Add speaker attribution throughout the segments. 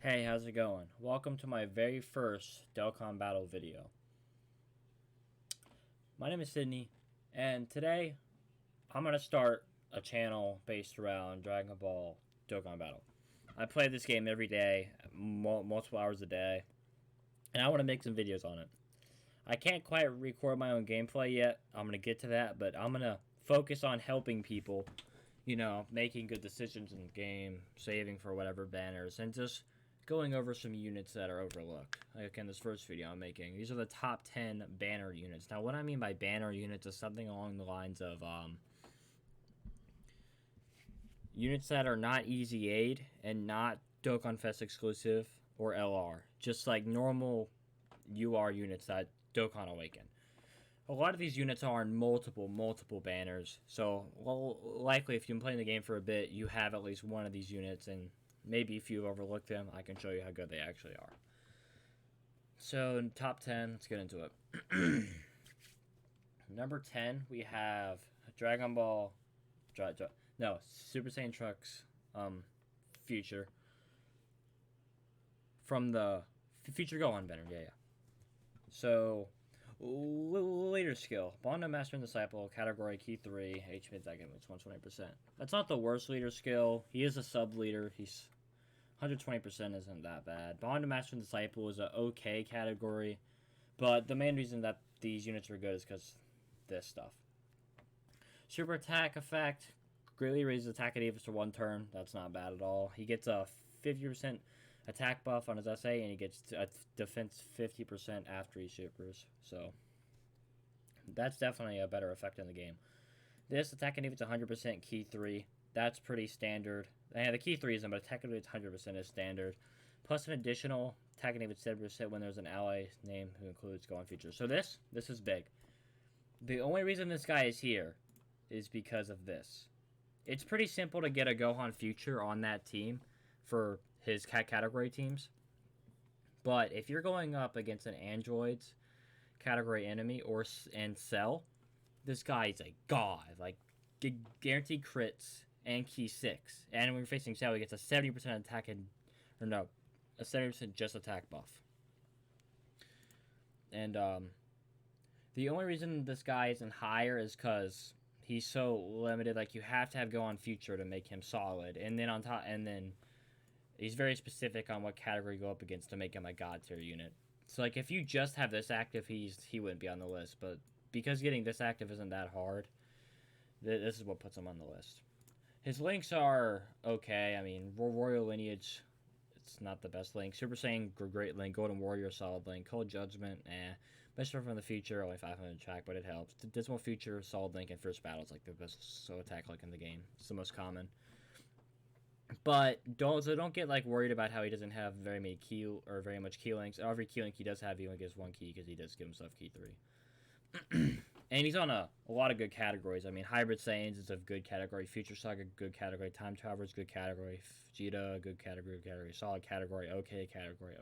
Speaker 1: Hey, how's it going? Welcome to my very first Dokkan Battle video. My name is Sydney, and today I'm going to start a channel based around Dragon Ball Dokkan Battle. I play this game every day, multiple hours a day, and I want to make some videos on it. I can't quite record my own gameplay yet. I'm going to get to that, but I'm going to focus on helping people, making good decisions in the game, saving for whatever banners, and just going over some units that are overlooked. Like in this first video I'm making, these are the top 10 banner units. Now, what I mean by banner units is something along the lines of units that are not Easy Aid and not Dokkan Fest exclusive or LR. Just like normal UR units that Dokkan Awaken. A lot of these units are in multiple banners. So, likely if you've been playing the game for a bit, you have at least one of these units, and maybe if you've overlooked them, I can show you how good they actually are. So, in top 10, let's get into it. Number 10, we have Dragon Ball... Super Saiyan Trunks Future. From the Future Gohan banner, yeah. So, leader skill. Bond Master and Disciple, category Key 3, HP attack damage 120%. That's not the worst leader skill. He is a sub-leader. He's 120% isn't that bad. Bond Master and Disciple is an okay category, but the main reason that these units are good is because this stuff. Super attack effect greatly raises attack and defense for 1 turn. That's not bad at all. He gets a 50% attack buff on his SA, and he gets a defense 50% after he supers. So that's definitely a better effect in the game. This attack and defense 100% key 3. That's pretty standard. And the key 3 isn't, but technically it's 100% is standard. Plus an additional attack and defense 7% when there's an ally name who includes Gohan features. So this is big. The only reason this guy is here is because of this. It's pretty simple to get a Gohan future on that team for his category teams. But if you're going up against an androids category enemy and Cell, this guy's a god. Like, guaranteed crits and key 6. And when you're facing Cell, he gets a 70% attack a 70% just attack buff. And the only reason this guy isn't higher is because he's so limited. Like, you have to have Gohan future to make him solid. And then on top, he's very specific on what category you go up against to make him a god tier unit. So, like, if you just have this active, he wouldn't be on the list. But because getting this active isn't that hard, this is what puts him on the list. His links are okay. I mean, Royal Lineage, it's not the best link. Super Saiyan, great link. Golden Warrior, solid link. Cold Judgment, Best Friend from the Future, only 500 attack, but it helps. Dismal Future, solid link, and First Battle is like the best attack link in the game. It's the most common. But don't get like worried about how he doesn't have very much key links. Every key link he does have, he only gives 1 key because he does give himself key 3. And he's on a lot of good categories. I mean, Hybrid Saiyans is a good category. Future Saga, good category. Time Travelers, good category. Vegeta, good category. Solid category. Okay category.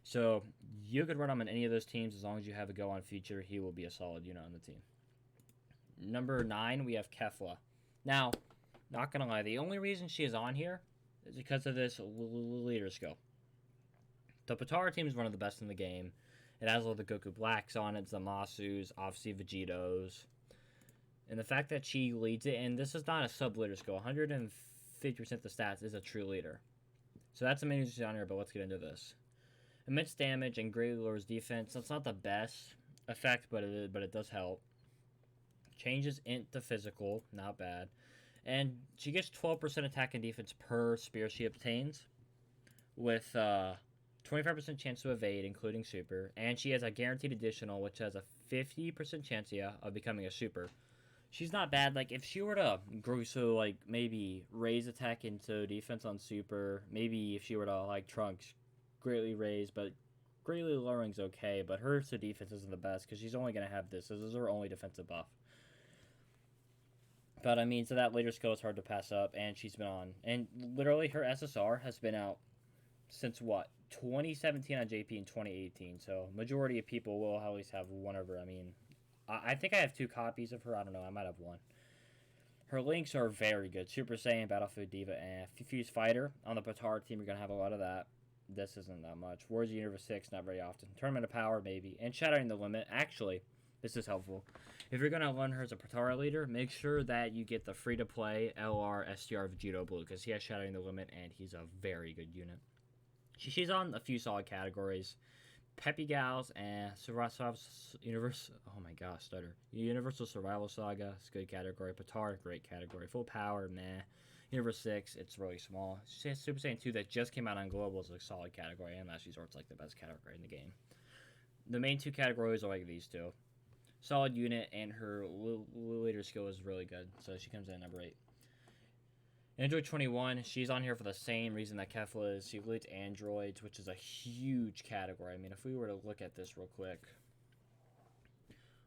Speaker 1: So you could run him on any of those teams as long as you have a Gohan feature. He will be a solid unit on the team. Number 9, we have Kefla. Now, not gonna lie, the only reason she is on here is because of this leader skill. The Potara team is one of the best in the game. It has all the Goku Blacks on it, Zamasus, obviously Vegetos. And the fact that she leads it, and this is not a sub-leader skill, 150% of the stats is a true leader. So that's the main reason she's on here, but let's get into this. Immense damage and greatly lowers defense. That's not the best effect, but it does help. Changes int to physical, not bad. And she gets 12% attack and defense per spear she obtains, with 25% chance to evade, including super. And she has a guaranteed additional, which has a 50% chance, of becoming a super. She's not bad. Like, if she were to like, maybe raise attack into defense on super, maybe if she were to, like, Trunks, greatly raise, but greatly lowering's okay, but her to defense isn't the best, because she's only going to have this. This is her only defensive buff. But, I mean, so that later skill is hard to pass up, and she's been on. And literally, her SSR has been out since, 2017 on JP in 2018. So, majority of people will always have one of her. I mean, I think I have 2 copies of her. I don't know. I might have 1. Her links are very good. Super Saiyan, Battlefield Diva, and Fuse Fighter. On the Petard team, you're going to have a lot of that. This isn't that much. Wars of Universe 6, not very often. Tournament of Power, maybe. And Shattering the Limit. Actually, this is helpful. If you're going to run her as a Petara leader, make sure that you get the free-to-play LR STR Vegito Blue, because he has Shattering the Limit, and he's a very good unit. She's on a few solid categories. Peppy Gals and Universe. Oh my gosh, stutter. Universal Survival Saga, it's a good category. Petara, great category. Full Power, meh. Universe 6, it's really small. Super Saiyan 2 that just came out on Global is a solid category, and Last Resort's like the best category in the game. The main two categories are like these two. Solid unit, and her leader skill is really good, so she comes in at number 8. Android 21, she's on here for the same reason that Kefla is. She leads androids, which is a huge category. I mean, if we were to look at this real quick,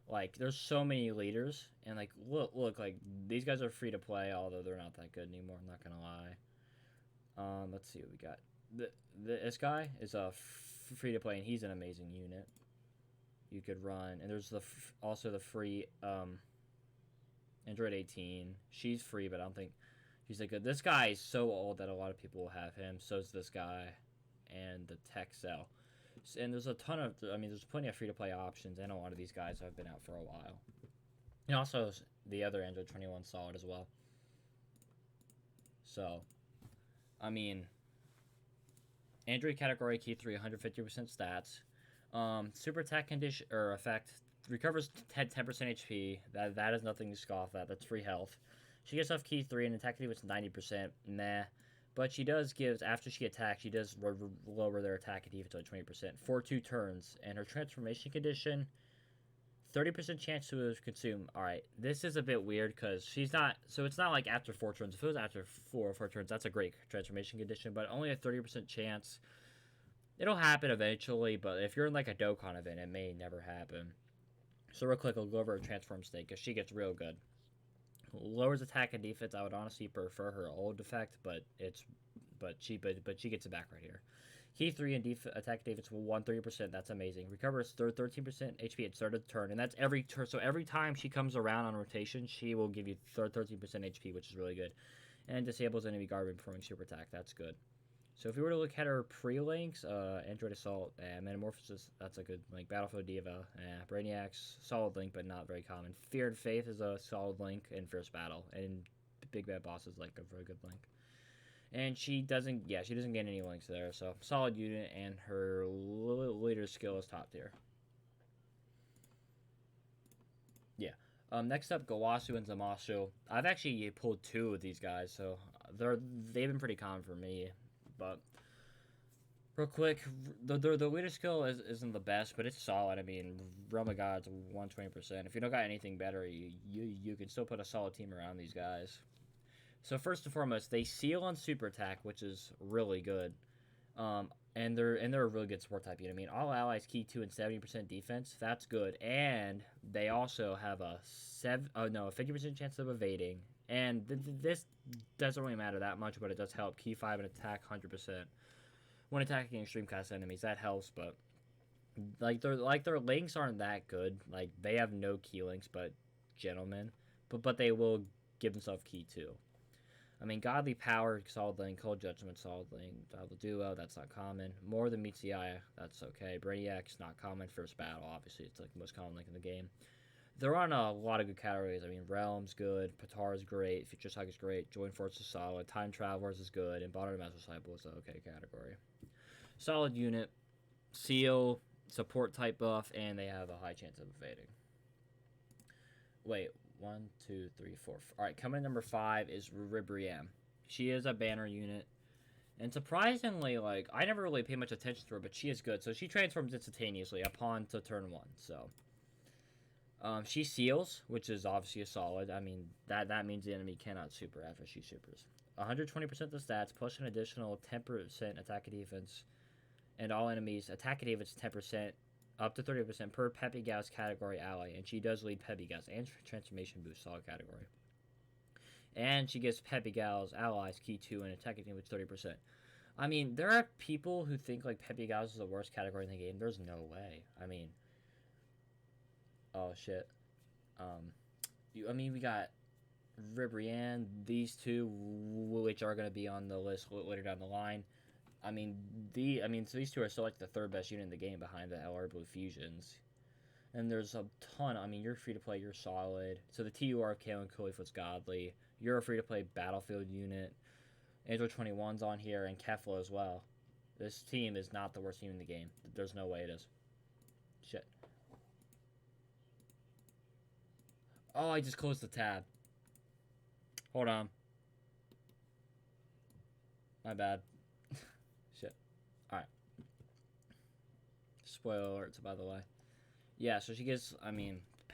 Speaker 1: like, there's so many leaders, and, like, look, like, these guys are free to play, although they're not that good anymore, I'm not gonna lie. Let's see what we got. This guy is a free to play, and he's an amazing unit. You could run, and there's also the free, Android 18. She's free, but I don't think he's like good. This guy is so old that a lot of people will have him. So is this guy, and the Tech Cell. And there's a ton of, I mean, there's plenty of free-to-play options, and a lot of these guys have been out for a while. And also, the other Android 21 solid as well. So, I mean, Android category key 3, 150% stats. Super attack condition or effect recovers 10% HP. That is nothing to scoff at. That's free health. She gets off key 3 and attack was 90%. Nah. But she does give, after she attacks, she does lower their attack and defense by 20% for 2 turns. And her transformation condition, 30% chance to consume. Alright, this is a bit weird because she's not, so it's not like after 4 turns. If it was after 4 turns, that's a great transformation condition, but only a 30% chance. It'll happen eventually, but if you're in like a Dokkan event, it may never happen. So real quick, I'll go over her transform state because she gets real good. Lowers attack and defense. I would honestly prefer her old effect, but she gets it back right here. Key 3 and attack defense will 130%. That's amazing. Recovers 13% HP at start of the turn, and that's every turn. So every time she comes around on rotation, she will give you 13% HP, which is really good. And disables enemy guard when performing super attack. That's good. So if we were to look at her pre-links, Android Assault, Metamorphosis, that's a good link. Battlefield Diva, Brainiacs, solid link, but not very common. Fear and Faith is a solid link, and Fierce Battle, and Big Bad Boss is like a very good link. And she doesn't get any links there, so solid unit, and her leader skill is top tier. Yeah. Next up, Gawasu and Zamasu. I've actually pulled 2 of these guys, so they've been pretty common for me. But real quick, the leader skill isn't the best, but it's solid. I mean, Realm of God's 120%. If you don't got anything better, you can still put a solid team around these guys. So first and foremost, they seal on super attack, which is really good. And they're a really good support type unit. I mean, all allies key 2 and 70% defense. That's good. And they also have a 50% chance of evading. And this doesn't really matter that much, but it does help. Key 5 and attack 100%. When attacking extreme class enemies, that helps, but their links aren't that good. Like, they have no key links, but gentlemen. But they will give themselves key 2. I mean, Godly Power, solid link. Cold Judgment, solid link. Diablo Duo, that's not common. More Than Meets the Eye, that's okay. Brainiac's not common. First Battle, obviously, it's like the most common link in the game. They're on a lot of good categories. I mean, Realm's good, Patar's great, Future Saga's great, Join Force is solid, Time Travelers is good, and Bottom Master Disciple is an okay category. Solid unit, Seal, support type buff, and they have a high chance of evading. Wait, 1, 2, 3, 4. Alright, coming in number 5 is Ribriam. She is a banner unit. And surprisingly, like, I never really paid much attention to her, but she is good. So she transforms instantaneously upon to turn 1, so... she seals, which is obviously a solid. I mean, that means the enemy cannot super after she supers. 120% of the stats, plus an additional 10% attack and defense. And all enemies, attack and defense 10%, up to 30% per Peppy Gau's category ally. And she does lead Peppy Gau's and transformation boost, solid category. And she gives Peppy Gau's allies key 2 and attack and defense 30%. I mean, there are people who think, like, Peppy Gau's is the worst category in the game. There's no way. I mean... Oh, shit. I mean, we got Ribrianne, these two, which are going to be on the list later down the line. So these two are still like the third best unit in the game behind the LR Blue Fusions. And there's a ton. I mean, you're free to play, you're solid. So the TUR of Kale and Cooleyfoot's godly. You're a free to play battlefield unit. Android 21's on here, and Kefla as well. This team is not the worst team in the game. There's no way it is. Shit. Oh, I just closed the tab. Hold on. My bad. Shit. Alright. Spoiler alerts, by the way. Yeah, so she gets,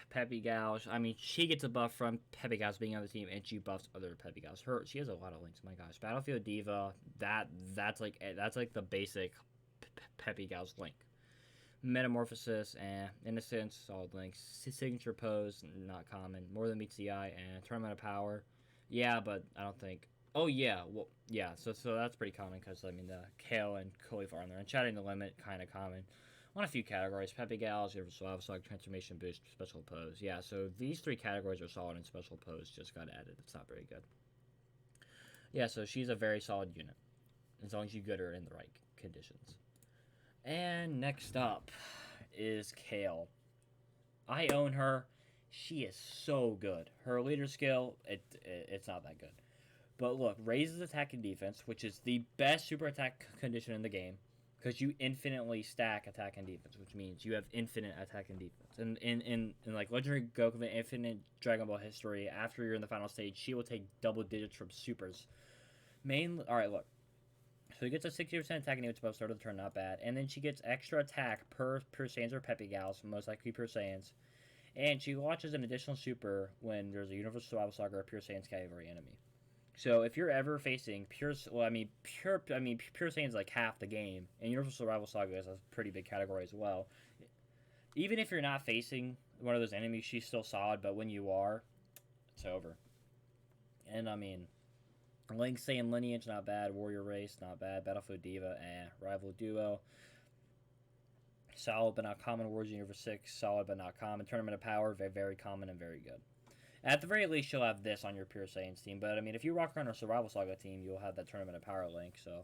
Speaker 1: Peppy Gals. She gets a buff from Peppy Gals being on the team, and she buffs other Peppy Gals. She has a lot of links. My gosh, Battlefield Diva. That's like the basic Peppy Gals link. Metamorphosis, Innocence, solid links. Signature pose, not common. More than meets the eye, and Tournament of Power. Yeah, but I don't think. Oh yeah, well yeah. So that's pretty common because the Kale and Coleaf are on there, and Chatting the Limit kind of common. On a few categories, Peppy Gals, Universal Avasog, Transformation Boost, Special Pose. Yeah, so these three categories are solid, and Special Pose just got added. It's not very good. Yeah, so she's a very solid unit, as long as you get her in the right conditions. And next up is Kale. I own her. She is so good. Her leader skill, it's not that good. But look, raises attack and defense, which is the best super attack condition in the game. Because you infinitely stack attack and defense, which means you have infinite attack and defense. And in like Legendary Goku Infinite Dragon Ball history, after you're in the final stage, she will take double digits from supers. Alright, look. So he gets a 60% attack and defense above start of the turn, not bad. And then she gets extra attack per Pure Saiyans or Peppy Gals, most likely Pure Saiyans. And she launches an additional super when there's a Universal Survival Saga or Pure Saiyans category enemy. So if you're ever facing Pure Saiyan's like half the game, and Universal Survival Saga is a pretty big category as well. Even if you're not facing one of those enemies, she's still solid, but when you are, it's over. And Link Saiyan Lineage, not bad. Warrior Race, not bad. Battlefield Diva, Rival Duo, solid but not common. Wars Universe 6, solid but not common. Tournament of Power, very, very common and very good. At the very least, you'll have this on your Pure Saiyans team. But, if you rock around a Survival Saga team, you'll have that Tournament of Power link. So,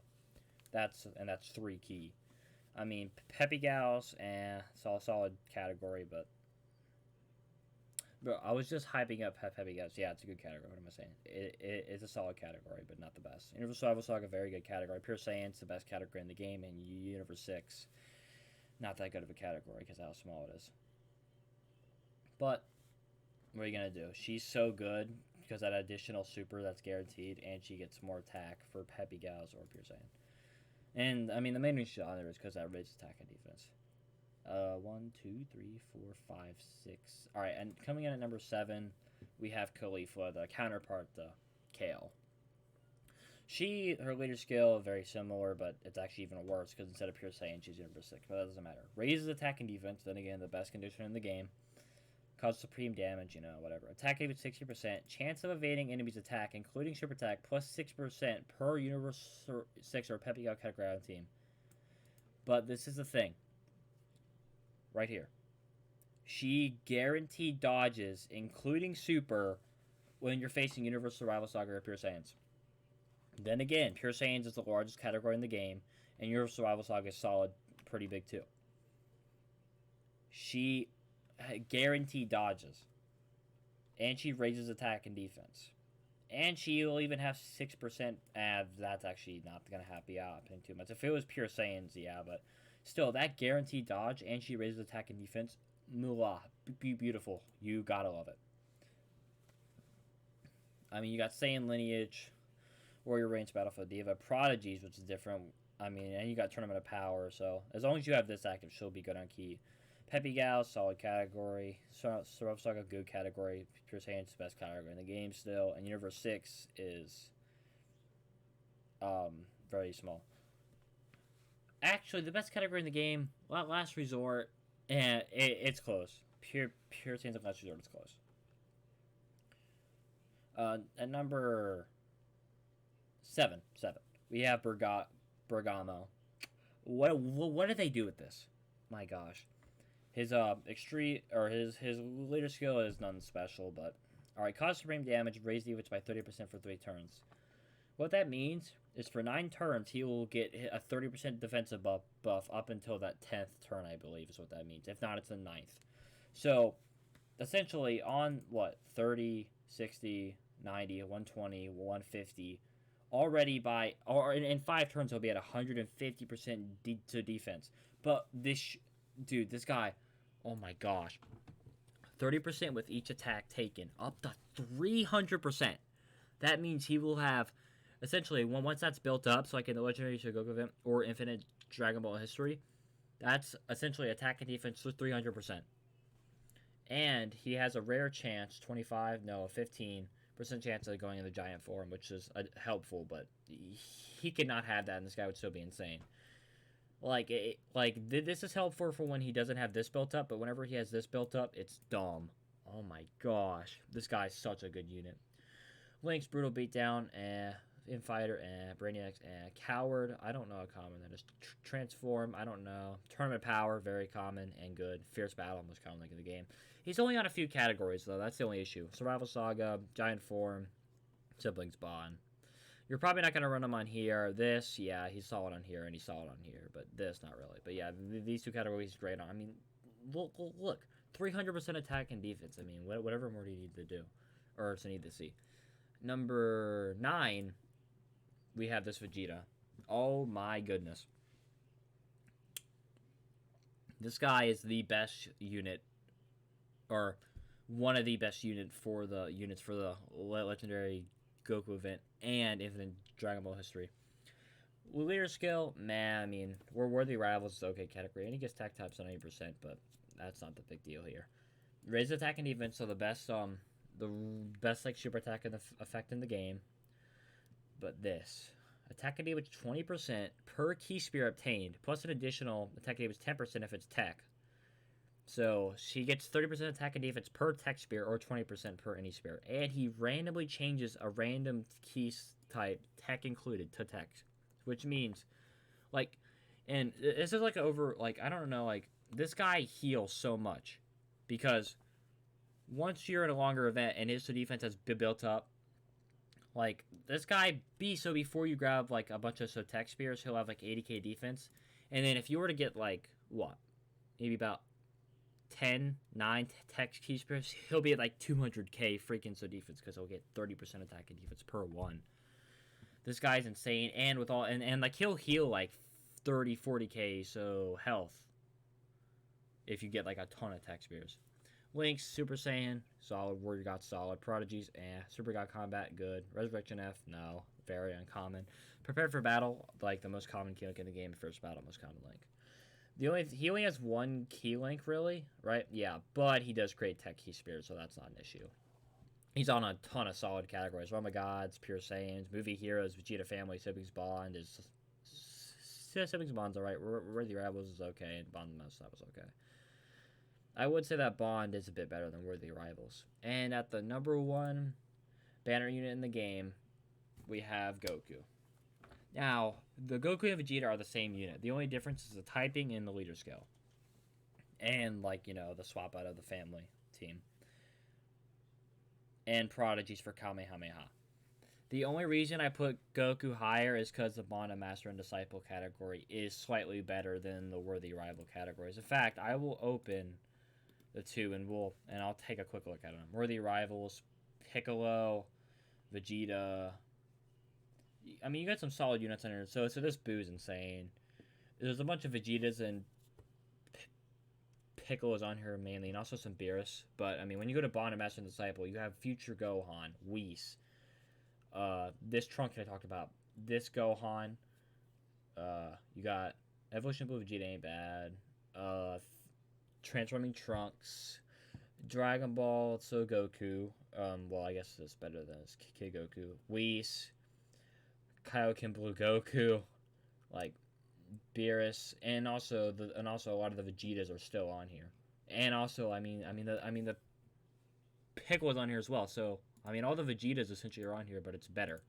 Speaker 1: that's 3 key. Peppy Gals, solid category, but... Bro, I was just hyping up Peppy Gals. Yeah, it's a good category. What am I saying? It's a solid category, but not the best. Universal Survival Saga, very good category. Pure Saiyans, the best category in the game. And Universe 6, not that good of a category because of how small it is. But... what are you going to do? She's so good because that additional super that's guaranteed, and she gets more attack for Peppy Gals or Pure Saiyan. And, the main reason on there is because that raises attack and defense. 1, 2, 3, 4, 5, 6. Alright, and coming in at number 7, we have Khalifa, the counterpart to Kale. Her leader skill, very similar, but it's actually even worse because instead of Pure Saiyan, she's Universe 6. But that doesn't matter. Raises attack and defense, then again, the best condition in the game. Cause supreme damage, whatever. Attack even 60%. Chance of evading enemies' attack, including super attack, plus 6% per Universe 6 or Peppy Gal category on team. But this is the thing. Right here. She guaranteed dodges, including super, when you're facing Universal Survival Saga or Pure Saiyans. Then again, Pure Saiyans is the largest category in the game, and Universal Survival Saga is solid, pretty big too. She guaranteed dodges, and she raises attack and defense, and she will even have 6%. That's actually not gonna happen too much. If it was Pure Saiyans, yeah, but still, that guaranteed dodge, and she raises attack and defense. Moolah, beautiful. You gotta love it. You got Saiyan Lineage, Warrior Range, Battlefield Diva, Prodigies, which is different. And you got Tournament of Power. So as long as you have this active, she'll be good on key. Peppy Gal, solid category. Survival Saga, good category. Pure Saiyan's the best category in the game still. And Universe 6 is very small. Actually, the best category in the game, Last Resort, and it's close. Pure Saiyan's of Last Resort, it's close. At number 7, we have Bergamo. What did they do with this? My gosh. His his leader skill is nothing special, but Alright, cause supreme damage, raise defense by 30% for 3 turns. What that means is for 9 turns, he will get a 30% defensive buff up until that 10th turn, I believe, is what that means. If not, it's the 9th. So, essentially, on, 30, 60, 90, 120, 150, already or in 5 turns, he'll be at 150% to defense. But dude, this guy, oh my gosh. 30% with each attack taken, up to 300%. That means he will have, essentially, once that's built up, so like in the Legendary Shogoku event or Infinite Dragon Ball History, that's essentially attack and defense for 300%. And he has a rare chance, 15% chance of going in the giant form, which is helpful, but he could not have that, and this guy would still be insane. This is helpful for when he doesn't have this built up, but whenever he has this built up, it's dumb. Oh my gosh. This guy's such a good unit. Link's Brutal Beatdown, Infighter, Brainiac, Coward, I don't know how common that is. Transform, I don't know. Tournament Power, very common and good. Fierce Battle, most common link in the game. He's only on a few categories, though. That's the only issue. Survival Saga, Giant Form, Siblings Bond. You're probably not going to run him on here. This, yeah, he's solid on here, and he's solid on here. But this, not really. But yeah, these 2 categories, he's great on. I mean, look. 300% attack and defense. I mean, whatever more do you need to do? Or to need to see. Number 9, we have this Vegeta. Oh my goodness. This guy is the best unit, or one of the best units for the Legendary Goku event and Infinite Dragon Ball History. Leader skill, man, I mean, we're Worthy Rivals is okay category, and he gets attack types on 80%, but that's not the big deal here. Raise attack and defense, so the best like super attack and effect in the game. But this attack and damage 20% per key spear obtained, plus an additional attack and damage 10% if it's tech. So she gets 30% attack and defense per tech spear, or 20% per any spear. And he randomly changes a random key type, tech included, to tech. Which means, and this is I don't know, this guy heals so much. Because once you're in a longer event and his defense has been built up, this guy, before you grab, a bunch of tech spears, he'll have, 80k defense. And then if you were to get, maybe about 9 tech key spears, he'll be at, 200k freaking defense, because he'll get 30% attack and defense per one. This guy's insane, and with all, and he'll heal, 30, 40k, so health, if you get, a ton of tech spears. Link's Super Saiyan, solid. Warrior God, solid. Prodigies, Super God Combat, good. Resurrection F, no. Very uncommon. Prepared for Battle, the most common key link in the game. First Battle, most common link. He only has 1 key link, really, right? Yeah, but he does create tech key spears, so that's not an issue. He's on a ton of solid categories. Realm of Gods, Pure Saiyans, Movie Heroes, Vegeta Family, Siblings Bond is... Siblings Bond's alright. Worthy Rivals is okay, and Bond the Most, that was okay. I would say that Bond is a bit better than Worthy Rivals. And at the number 1 banner unit in the game, we have Goku. Now, the Goku and Vegeta are the same unit. The only difference is the typing and the leader skill. And, the swap out of the family team. And Prodigies for Kamehameha. The only reason I put Goku higher is because the Bond of Master and Disciple category is slightly better than the Worthy Rival categories. In fact, I will open the 2 and I'll take a quick look at them. Worthy Rivals, Piccolo, Vegeta. I mean, you got some solid units in here. So this Boo's insane. There's a bunch of Vegetas and Piccolo's on here mainly, and also some Beerus. But I mean, when you go to Bond and Master and Disciple, you have Future Gohan, Whis. This Trunk I talked about. This Gohan. You got Evolution Blue Vegeta ain't bad. Transforming Trunks. Dragon Ball So Goku. Well, I guess it's better than Kid Goku. Whis. Kaioken Blue Goku. Beerus, and also a lot of the Vegetas are still on here. And also, the Piccolo's on here as well. So all the Vegetas essentially are on here, but it's better.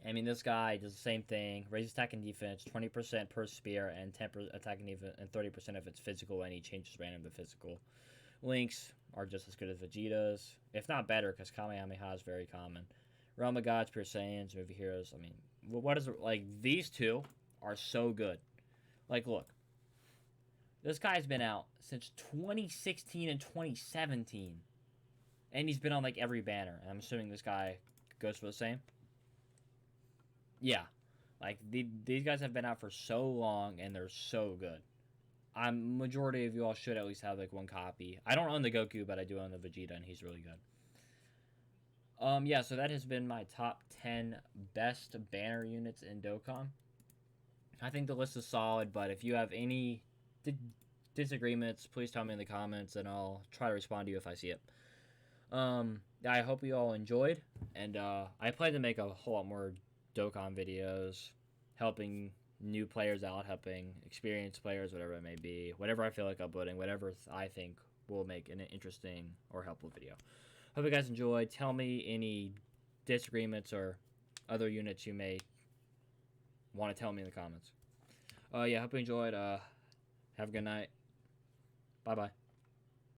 Speaker 1: This guy does the same thing. Raises attack and defense 20% per spear, and 10% attack and defense, and 30% if it's physical, and he changes random to physical. Link's are just as good as Vegeta's, if not better, because Kamehameha is very common. Realm of Gods, Pure Saiyans, Movie Heroes. I mean, what is it like? These two are so good. Like, look, this guy's been out since 2016 and 2017, and he's been on like every banner. And I'm assuming this guy goes for the same. Yeah, like these guys have been out for so long, and they're so good. I'm majority of you all should at least have like one copy. I don't own the Goku, but I do own the Vegeta, and he's really good. Yeah, so that has been my top 10 best banner units in Dokkan. I think the list is solid, but if you have any disagreements, please tell me in the comments, and I'll try to respond to you if I see it. I hope you all enjoyed, and I plan to make a whole lot more Dokkan videos, helping new players out, helping experienced players, whatever it may be, whatever I feel like uploading, whatever I think will make an interesting or helpful video. Hope you guys enjoyed. Tell me any disagreements or other units you may want to tell me in the comments. Yeah, hope you enjoyed. Have a good night. Bye bye.